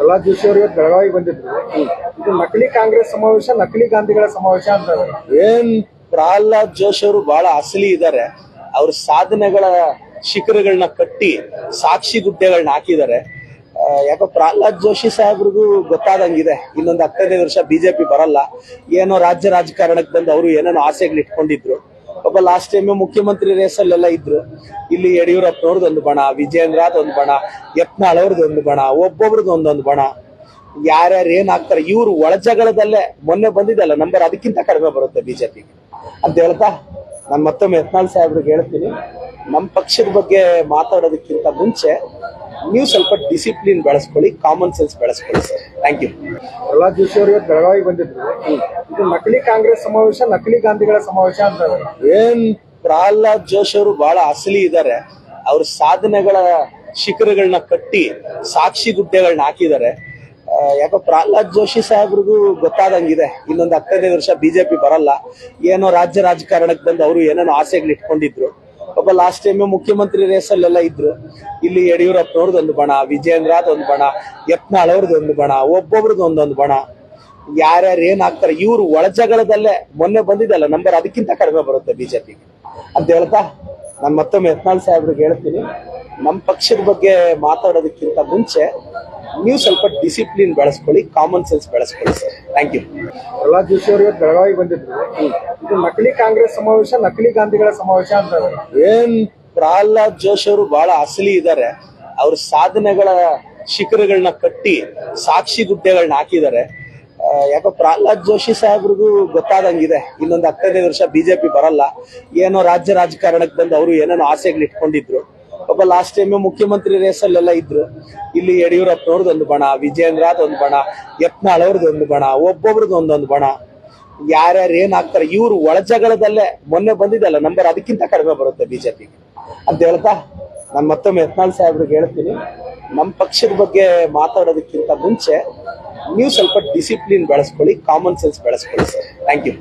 ಪ್ರಹ್ಲಾದ್ ಜೋಶಿ ಅವರು ಇವತ್ತು ಬೆಳಗಾವಿಗೆ ಬಂದಿದ್ರು. ಇದು ನಕಲಿ ಕಾಂಗ್ರೆಸ್ ಸಮಾವೇಶ, ನಕಲಿ ಗಾಂಧಿಗಳ ಸಮಾವೇಶ ಅಂತ. ಏನ್ ಪ್ರಹ್ಲಾದ್ ಜೋಶಿ ಅವರು ಬಹಳ ಅಸಲಿ ಇದ್ದಾರೆ. ಅವ್ರ ಸಾಧನೆಗಳ ಶಿಖರಗಳನ್ನ ಕಟ್ಟಿ ಸಾಕ್ಷಿ ಗುಡ್ಡೆಗಳನ್ನ ಹಾಕಿದ್ದಾರೆ. ಯಾಕೋ ಪ್ರಹ್ಲಾದ್ ಜೋಶಿ ಸಾಹೇಬ್ರಿಗೂ ಗೊತ್ತಾದಂಗಿದೆ, ಇನ್ನೊಂದು 15 ವರ್ಷ ಬಿಜೆಪಿ ಬರಲ್ಲ. ಏನೋ ರಾಜ್ಯ ರಾಜಕಾರಣಕ್ಕೆ ಬಂದು ಅವರು ಏನೇನೋ ಆಸೆಗಳು ಇಟ್ಕೊಂಡಿದ್ರು. ಒಬ್ಬ ಲಾಸ್ಟ್ ಟೈಮ್ ಮುಖ್ಯಮಂತ್ರಿ ರೇಸಲ್ಲೆಲ್ಲ ಇದ್ರು. ಇಲ್ಲಿ ಯಡಿಯೂರಪ್ಪನವ್ರದ್ದು ಒಂದು ಬಣ, ವಿಜಯೇಂದ್ರದ್ ಒಂದು ಬಣ, ಯತ್ನಾಳ್ ಅವ್ರದ್ದು ಒಂದು ಬಣ, ಒಬ್ಬೊಬ್ರದ್ದು ಒಂದೊಂದು ಬಣ. ಯಾರ್ಯಾರು ಏನ್ ಆಗ್ತಾರೆ ಇವ್ರು ಒಳಜಗಳದಲ್ಲೇ ಮೊನ್ನೆ ಬಂದಿದ್ದಲ್ಲ ನಂಬರ್, ಅದಕ್ಕಿಂತ ಕಡಿಮೆ ಬರುತ್ತೆ ಬಿಜೆಪಿಗೆ ಅಂತ ಹೇಳ್ತಾ ನಾನು ಮತ್ತೊಮ್ಮೆ ಯತ್ನಾಳ್ ಸಾಹೇಬ್ರಿಗೆ ಹೇಳ್ತೀನಿ, ನಮ್ಮ ಪಕ್ಷದ ಬಗ್ಗೆ ಮಾತಾಡೋದಕ್ಕಿಂತ ಮುಂಚೆ ನೀವು ಸ್ವಲ್ಪ ಡಿಸಿಪ್ಲಿನ್ ಬೆಳೆಸ್ಕೊಳ್ಳಿ, ಕಾಮನ್ ಸೆನ್ಸ್ ಬೆಳೆಸ್ಕೊಳ್ಳಿ sir. Thank you. Prahlad Joshi ಅವರು ಇವತ್ತು ಬೆಳಗಾವಿಗೆ ಬಂದಿದ್ರು. ಇದು ನಕಲಿ ಕಾಂಗ್ರೆಸ್ ಸಮಾವೇಶ, ನಕಲಿ ಗಾಂಧಿಗಳ ಸಮಾವೇಶ ಅಂತ. ಏನ್ ಪ್ರಹ್ಲಾದ್ ಜೋಶಿ ಅವರು ಬಹಳ ಅಸಲಿ ಇದ್ದಾರೆ. ಅವ್ರ ಸಾಧನೆಗಳ ಶಿಖರಗಳನ್ನ ಕಟ್ಟಿ ಸಾಕ್ಷಿ ಗುಡ್ಡೆಗಳನ್ನ ಹಾಕಿದ್ದಾರೆ. ಯಾಕೋ ಪ್ರಹ್ಲಾದ್ ಜೋಶಿ ಸಾಹೇಬ್ರಿಗೂ ಗೊತ್ತಾದಂಗಿದೆ, ಇನ್ನೊಂದು 15 ವರ್ಷ ಬಿಜೆಪಿ ಬರಲ್ಲ. ಏನೋ ರಾಜ್ಯ ರಾಜಕಾರಣಕ್ಕೆ ಬಂದು ಅವರು ಏನೇನೋ ಆಸೆಗಳು ಇಟ್ಕೊಂಡಿದ್ರು. ಒಬ್ಬ ಲಾಸ್ಟ್ ಟೈಮ್ ಮುಖ್ಯಮಂತ್ರಿ ರೇಸಲ್ಲೆಲ್ಲ ಇದ್ರು. ಇಲ್ಲಿ ಯಡಿಯೂರಪ್ಪನವ್ರದ್ದು ಒಂದು ಬಣ, ವಿಜಯೇಂದ್ರದ್ ಒಂದು ಬಣ, ಯತ್ನಾಳ್ ಅವ್ರದ್ದು ಒಂದು ಬಣ, ಒಬ್ಬೊಬ್ರದ್ದು ಒಂದೊಂದು ಬಣ. ಯಾರ್ಯಾರು ಏನ್ ಆಗ್ತಾರೆ ಇವ್ರು ಒಳಜಗಳದಲ್ಲೇ ಮೊನ್ನೆ ಬಂದಿದ್ದಲ್ಲ ನಂಬರ್, ಅದಕ್ಕಿಂತ ಕಡಿಮೆ ಬರುತ್ತೆ ಬಿಜೆಪಿಗೆ ಅಂತ ಹೇಳ್ತಾ ನಾನು ಮತ್ತೊಮ್ಮೆ ಯತ್ನಾಳ್ ಸಾಹೇಬ್ರಿಗೆ ಹೇಳ್ತೀನಿ, ನಮ್ಮ ಪಕ್ಷದ ಬಗ್ಗೆ ಮಾತಾಡೋದಕ್ಕಿಂತ ಮುಂಚೆ ನೀವು ಸ್ವಲ್ಪ ಡಿಸಿಪ್ಲಿನ್ ಬೆಳೆಸ್ಕೊಳ್ಳಿ, ಕಾಮನ್ ಸೆನ್ಸ್ ಬೆಳೆಸ್ಕೊಳ್ಳಿ sir. Thank you. Prahlad Joshi ಅವರು ಇವತ್ತು ಬೆಳಗಾವಿಗೆ ಬಂದಿದ್ರು. ಇದು ನಕಲಿ ಕಾಂಗ್ರೆಸ್ ಸಮಾವೇಶ, ನಕಲಿ ಗಾಂಧಿಗಳ ಸಮಾವೇಶ ಅಂತ. ಏನ್ ಪ್ರಹ್ಲಾದ್ ಜೋಶಿ ಅವರು ಬಹಳ ಅಸಲಿ ಇದ್ದಾರೆ. ಅವ್ರ ಸಾಧನೆಗಳ ಶಿಖರಗಳನ್ನ ಕಟ್ಟಿ ಸಾಕ್ಷಿ ಗುಡ್ಡೆಗಳನ್ನ ಹಾಕಿದ್ದಾರೆ. ಯಾಕೋ ಪ್ರಹ್ಲಾದ್ ಜೋಶಿ ಸಾಹೇಬ್ರಿಗೂ ಗೊತ್ತಾದಂಗಿದೆ, ಇನ್ನೊಂದು 15 ವರ್ಷ ಬಿಜೆಪಿ ಬರಲ್ಲ. ಏನೋ ರಾಜ್ಯ ರಾಜಕಾರಣಕ್ಕೆ ಬಂದು ಅವರು ಏನೇನೋ ಆಸೆಗಳು ಇಟ್ಕೊಂಡಿದ್ರು. ಒಬ್ಬ ಲಾಸ್ಟ್ ಟೈಮ್ ಮುಖ್ಯಮಂತ್ರಿ ರೇಸಲ್ಲೆಲ್ಲ ಇದ್ರು. ಇಲ್ಲಿ ಯಡಿಯೂರಪ್ಪನವ್ರದ್ದು ಒಂದು ಬಣ, ವಿಜಯೇಂದ್ರದ್ ಒಂದು ಬಣ, ಯತ್ನಾಳ್ ಅವ್ರದ್ದು ಒಂದು ಬಣ, ಒಬ್ಬೊಬ್ರದ್ದು ಒಂದೊಂದು ಬಣ. ಯಾರ್ಯಾರು ಏನ್ ಆಗ್ತಾರೆ ಇವ್ರು ಒಳಜಗಳದಲ್ಲೇ ಮೊನ್ನೆ ಬಂದಿದ್ದಲ್ಲ ನಂಬರ್, ಅದಕ್ಕಿಂತ ಕಡಿಮೆ ಬರುತ್ತೆ ಬಿಜೆಪಿಗೆ ಅಂತ ಹೇಳ್ತಾ ನಾನು ಮತ್ತೊಮ್ಮೆ ಯತ್ನಾಳ್ ಸಾಹೇಬ್ರಿಗೆ ಹೇಳ್ತೀನಿ, ನಮ್ಮ ಪಕ್ಷದ ಬಗ್ಗೆ ಮಾತಾಡೋದಕ್ಕಿಂತ ಮುಂಚೆ ನೀವು ಸ್ವಲ್ಪ ಡಿಸಿಪ್ಲಿನ್ ಬೆಳೆಸ್ಕೊಳ್ಳಿ, ಕಾಮನ್ ಸೆನ್ಸ್ ಬೆಳೆಸ್ಕೊಳ್ಳಿ ಸರ್. Thank you.